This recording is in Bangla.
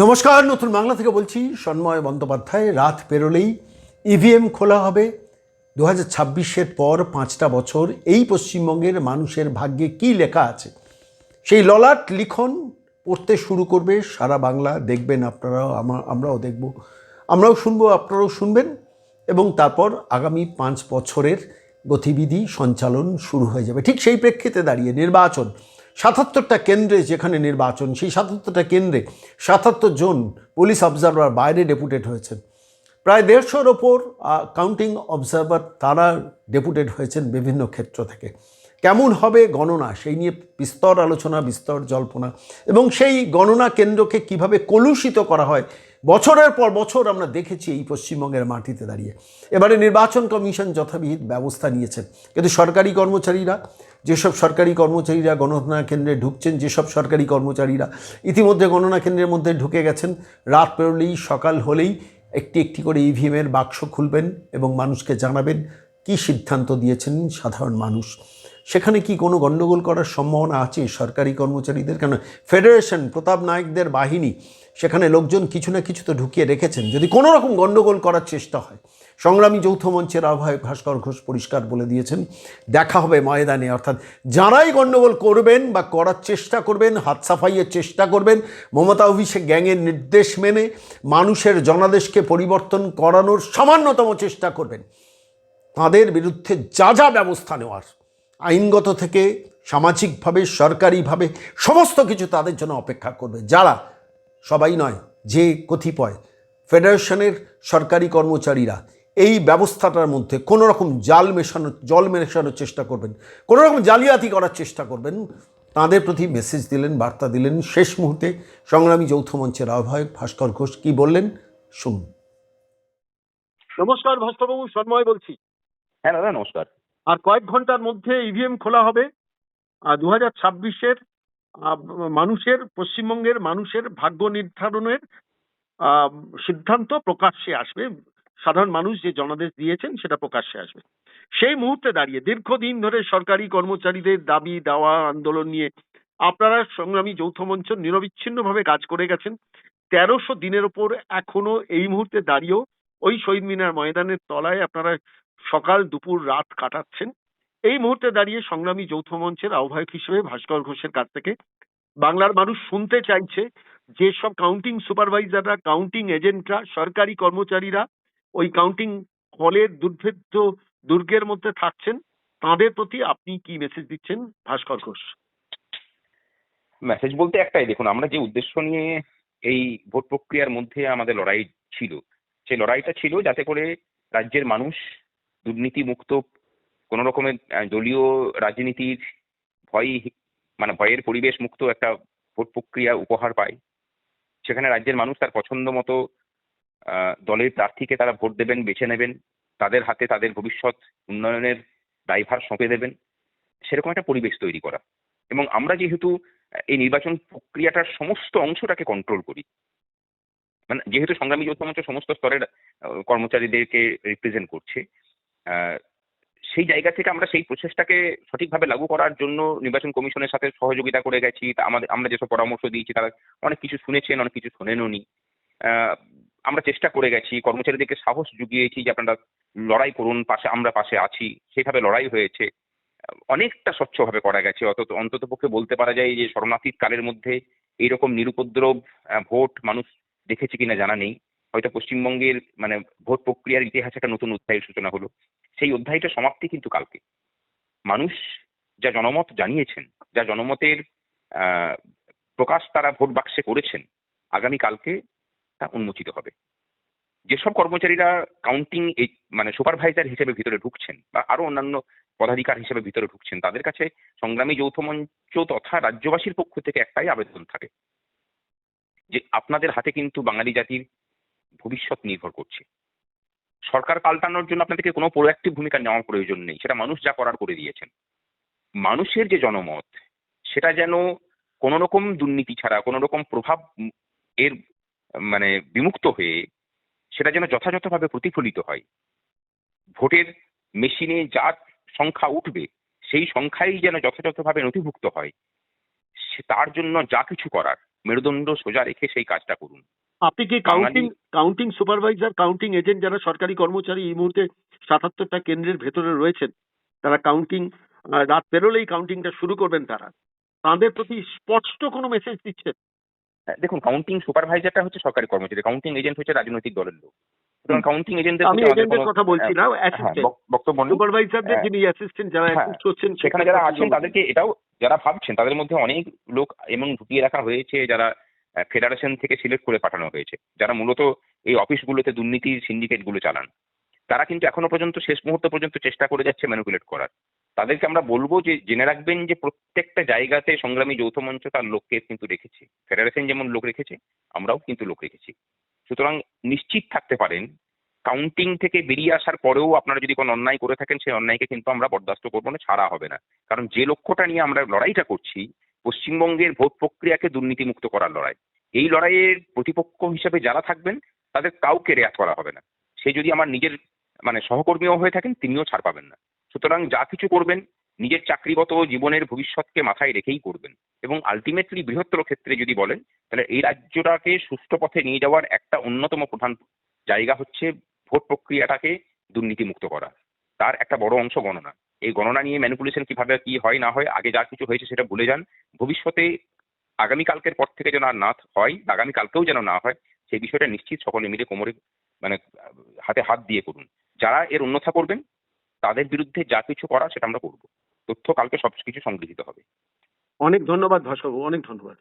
নমস্কার, নতুন বাংলা থেকে বলছি সন্ময় বন্দ্যোপাধ্যায়। রাত পেরোলেই ইভিএম খোলা হবে। 2026-এর পর 5টা বছর এই পশ্চিমবঙ্গের মানুষের ভাগ্যে কি লেখা আছে সেই ললাট লিখন পড়তে শুরু করবে সারা বাংলা। দেখবেন আপনারাও, আমরাও দেখব, আমরাও শুনবো, আপনারাও শুনবেন, এবং তারপর আগামী 5 বছরের গতিবিধি সঞ্চালন শুরু হয়ে যাবে। ঠিক সেই প্রেক্ষিতে দাঁড়িয়ে নির্বাচন, 77টা কেন্দ্রে যেখানে নির্বাচন, সেই 77টা কেন্দ্রে 77 জন পুলিশ অবজারভার বাইরে ডেপুটেড হয়েছেন। প্রায় 150-র ওপর কাউন্টিং অবজারভার তারা ডেপুটেড হয়েছেন বিভিন্ন ক্ষেত্র থেকে। কেমন হবে গণনা, সেই নিয়ে বিস্তর আলোচনা, বিস্তর জল্পনা, এবং সেই গণনা কেন্দ্রকে কিভাবে কলুষিত করা হয় বছরের পর বছর আমরা দেখেছি এই পশ্চিমবঙ্গের মাটিতে দাঁড়িয়ে। এবারে নির্বাচন কমিশন যথাবিহিত ব্যবস্থা নিয়েছেন, কিন্তু সরকারি কর্মচারীরা, যেসব সরকারি কর্মচারীরা গণনা কেন্দ্রে ঢুকছেন, যেসব সরকারি কর্মচারীরা ইতিমধ্যে গণনা কেন্দ্রের মধ্যে ঢুকে গেছেন, রাত পেরোলেই সকাল হলেই একটি একটি করে ইভিএমের বাক্স খুলবেন এবং মানুষকে জানাবেন কি সিদ্ধান্ত দিয়েছেন সাধারণ মানুষ। সেখানে কি কোনো গণ্ডগোল করার সম্ভাবনা আছে সরকারি কর্মচারীদের? কেন ফেডারেশন, প্রতাপ নায়কদের বাহিনী, সেখানে লোকজন কিছু না কিছু তো ঢুকিয়ে রেখেছেন। যদি কোনো রকম গণ্ডগোল করার চেষ্টা হয়, সংগ্রামী যৌথ মঞ্চের আহ্বায়ক ভাস্কর ঘোষ পরিষ্কার বলে দিয়েছেন, দেখা হবে ময়দানে। অর্থাৎ যারাই গণ্ডগোল করবেন বা করার চেষ্টা করবেন, হাত সাফাইয়ের চেষ্টা করবেন, মমতা অভিষেক গ্যাংয়ের নির্দেশ মেনে মানুষের জনাদেশকে পরিবর্তন করানোর সামান্যতম চেষ্টা করবেন, তাদের বিরুদ্ধে যা যা ব্যবস্থা নেওয়ার, আইনগত থেকে সামাজিকভাবে, সরকারিভাবে সমস্ত কিছু তাদের জন্য অপেক্ষা করবে। যারা, সবাই নয়, যে কতিপয় ফেডারেশনের সরকারি কর্মচারীরা এই ব্যবস্থাটার মধ্যে কোনো রকম জল মেশানোর চেষ্টা করবেন, কোনো রকম জালিয়াতি করার চেষ্টা করবেন, তাদের প্রতি মেসেজ দিলেন, বার্তা দিলেন শেষ মুহূর্তে সংগ্রামী যৌথ মঞ্চের আহ্বায়ক ভাস্কর ঘোষ। কি বললেন শুনুন। নমস্কার ভাস্করবাবু, সন্ময় বলছি। হ্যাঁ দাদা, নমস্কার। আর কয়েক ঘন্টার মধ্যে ইভিএম খোলা হবে। 2026-এর মানুষের, পশ্চিমবঙ্গের মানুষের ভাগ্য নির্ধারণের সিদ্ধান্ত প্রকাশ্যে আসবে। সাধারণ মানুষ যে জনাদেশ দিয়েছেন সেটা প্রকাশ্যে আসবে। সেই মুহূর্তে দাঁড়িয়ে দীর্ঘদিন ধরে সরকারি কর্মচারীদের দাবি দাওয়া আন্দোলন নিয়ে আপনারা সংগ্রামী যৌথ মঞ্চ নিরবিচ্ছিন্নভাবে কাজ করে গেছেন। 1300 দিনের ওপর এখনো এই মুহূর্তে দাঁড়িয়েও ওই শহীদ মিনার ময়দানের তলায় আপনারা সকাল দুপুর রাত কাটাচ্ছেন। এই মুহূর্তে দাঁড়িয়ে সংগ্রামী যৌথ মঞ্চের আহ্বায়ক হিসেবে ভাস্কর ঘোষের কাছ থেকে বাংলার মানুষ শুনতে চাইছে, যেসব কাউন্টিং সুপারভাইজাররা, কাউন্টিং এজেন্টরা, সরকারি কর্মচারীরা ওই কাউন্টিং হলের দুর্ভেদ্য দুর্গের মধ্যে থাকছেন, তাদের প্রতি আপনি কি মেসেজ দিচ্ছেন ভাস্কর ঘোষ? মেসেজ বলতে একটাই, দেখুন, আমরা যে উদ্দেশ্য নিয়ে এই ভোট প্রক্রিয়ার মধ্যে আমাদের লড়াই ছিল, সেই লড়াইটা ছিল যাতে করে রাজ্যের মানুষ দুর্নীতি মুক্ত, কোন রকমের দলীয় রাজনীতির ভয়ের পরিবেশ মুক্ত একটা ভোট প্রক্রিয়া উপহার পায়। সেখানে রাজ্যের মানুষ তার পছন্দ মতো দলের প্রার্থীকে তারা ভোট দেবেন, বেছে নেবেন, তাদের হাতে তাদের ভবিষ্যৎ উন্নয়নের দায়ভার সঁপে দেবেন, সেরকম একটা পরিবেশ তৈরি করা। এবং আমরা যেহেতু এই নির্বাচন প্রক্রিয়াটার সমস্ত অংশটাকে কন্ট্রোল করি, মানে যেহেতু সংগ্রামী যৌথ মঞ্চ সমস্ত স্তরের কর্মচারীদেরকে রিপ্রেজেন্ট করছে, সেই জায়গা থেকে আমরা সেই প্রসেসটাকে সঠিকভাবে লাগু করার জন্য নির্বাচন কমিশনের সাথে সহযোগিতা করে গেছি। আমরা যেসব পরামর্শ দিয়েছি তারা অনেক কিছু শুনেছেন, অনেক কিছু শোনেনও নি। আমরা চেষ্টা করে গেছি, কর্মচারীদেরকে সাহস জুগিয়েছি যে আপনারা লড়াই করুন, আমরা পাশে আছি। সেইভাবে লড়াই হয়েছে, অনেকটা স্বচ্ছভাবে করা গেছে। অন্তত পক্ষে বলতে পারা যায় যে শরণার্থী কালের মধ্যে এইরকম নিরুপদ্রব ভোট মানুষ দেখেছে কিনা জানা নেই। হয়তো পশ্চিমবঙ্গের ভোট প্রক্রিয়ার ইতিহাসে একটা নতুন অধ্যায়ের সূচনা হলো। সেই অধ্যায়টা সমাপ্তি কিন্তু কালকে। মানুষ যা জনমত জানিয়েছেন, যা জনমতের প্রকাশ তারা ভোট বাক্সে করেছেন, আগামী কালকে তা উন্মোচিত হবে। যেসব কর্মচারীরা কাউন্টিং সুপারভাইজার হিসেবে ভিতরে ঢুকছেন বা আরো অন্যান্য পদাধিকার হিসেবে ভিতরে ঢুকছেন, তাদের কাছে সংগ্রামী যৌথ মঞ্চ তথা রাজ্যবাসীর পক্ষ থেকে একটাই আবেদন থাকে যে আপনাদের হাতে কিন্তু বাঙালি জাতির ভবিষ্যৎ নির্ভর করছে। সরকার পাল্টানোর জন্য আপনাদেরকে কোনো প্রোঅ্যাক্টিভ ভূমিকা নেওয়ার প্রয়োজন নেই, সেটা মানুষ যা করার করে দিয়েছেন। মানুষের যে জনমত, সেটা যেন কোনো রকম দুর্নীতি ছাড়া, কোনো রকম প্রভাব এর বিমুক্ত হয়ে সেটা যেন যথাযথভাবে প্রতিফলিত হয়। ভোটের মেশিনে যা সংখ্যা উঠবে সেই সংখ্যাই যেন যথাযথভাবে নথিভুক্ত হয়, তার জন্য যা কিছু করার মেরুদণ্ড সোজা রেখে সেই কাজটা করুন। আপনি কি কাউন্টিং সুপারভাইজার, কাউন্টিং এজেন্ট যারা সরকারি কর্মচারী এই মুহূর্তে 77টা কেন্দ্রের ভেতরে রয়েছেন, তারা কাউন্টিং রাত পেরোলেই কাউন্টিংটা শুরু করবেন, তাদের প্রতি স্পষ্ট কোনো মেসেজ দিচ্ছেন? দেখুন, কাউন্টিং সুপারভাইজারটা হচ্ছে সরকারি কর্মচারী, কাউন্টিং এজেন্ট হচ্ছে রাজনৈতিক দলের লোক। সুতরাং কাউন্টিং এজেন্টদের আমি এজেন্টের কথা বলছি না, বক্তব্য নেই। সুপারভাইজারদের যিনি অ্যাসিস্ট্যান্ট যারা অ্যাসিস্ট করছেন সেখানে যারা আছেন তাদেরকে এটাও যারা ভাবছেন তাদের মধ্যে অনেক লোক এমন ঢুকিয়ে রাখা হয়েছে যারা ফেডারেশন থেকে সিলেক্ট করে পাঠানো হয়েছে, যারা মূলত এই অফিসগুলোতে দুর্নীতির সিন্ডিকেট গুলো চালান। তারা কিন্তু এখনো পর্যন্ত শেষ মুহূর্ত পর্যন্ত চেষ্টা করে যাচ্ছে ম্যানিপুলেট করার। তাদেরকে আমরা বলবো যে জেনে রাখবেন যে প্রত্যেকটা জায়গাতে সংগ্রামী যৌথ মঞ্চ তার লোককে কিন্তু রেখেছে, ফেডারেশন যেমন লোক রেখেছে আমরাও কিন্তু লোক রেখেছি। সুতরাং নিশ্চিত থাকতে পারেন কাউন্টিং থেকে বেরিয়ে আসার পরেও আপনারা যদি কোনো অন্যায় করে থাকেন সেই অন্যায়কে কিন্তু আমরা বরদাস্ত করবো না, ছাড়া হবে না। কারণ যে লক্ষ্যটা নিয়ে আমরা লড়াইটা করছি, পশ্চিমবঙ্গের ভোট প্রক্রিয়াকে দুর্নীতিমুক্ত করার লড়াই, এই লড়াইয়ের প্রতিপক্ষ হিসেবে যারা থাকবেন তাদের কাউকে রেয়াত করা হবে না। সে যদি আমার নিজের সহকর্মীও হয়ে থাকেন তিনিও ছাড় পাবেন না। সুতরাং যা কিছু করবেন নিজের চাকরিগত জীবনের ভবিষ্যৎকে মাথায় রেখেই করবেন, এবং আলটিমেটলি বৃহত্তর ক্ষেত্রে যদি বলেন তাহলে এই রাজ্যটাকে সুষ্ঠু পথে নিয়ে যাওয়ার একটা অন্যতম প্রধান জায়গা হচ্ছে ভোট প্রক্রিয়াটাকে দুর্নীতিমুক্ত করা। তার একটা বড় অংশ গণনা। এই গণনা নিয়ে ম্যানিপুলেশন কিভাবে কি হয় না হয়, আগে যা কিছু হয়েছে সেটা ভুলে যান। ভবিষ্যতে আগামীকালকের পর থেকে যেন আর না হয়, আগামীকালকেও যেন না হয়, সেই বিষয়টা নিশ্চিত সকলে মিলে কোমরে হাতে হাত দিয়ে করুন। যারা এর অন্যথা করবেন তাদের বিরুদ্ধে যা কিছু করা সেটা আমরা করব। তথ্য কালকে সবকিছু সংগৃহীত হবে। অনেক ধন্যবাদ ভাস্করবাবু, অনেক ধন্যবাদ।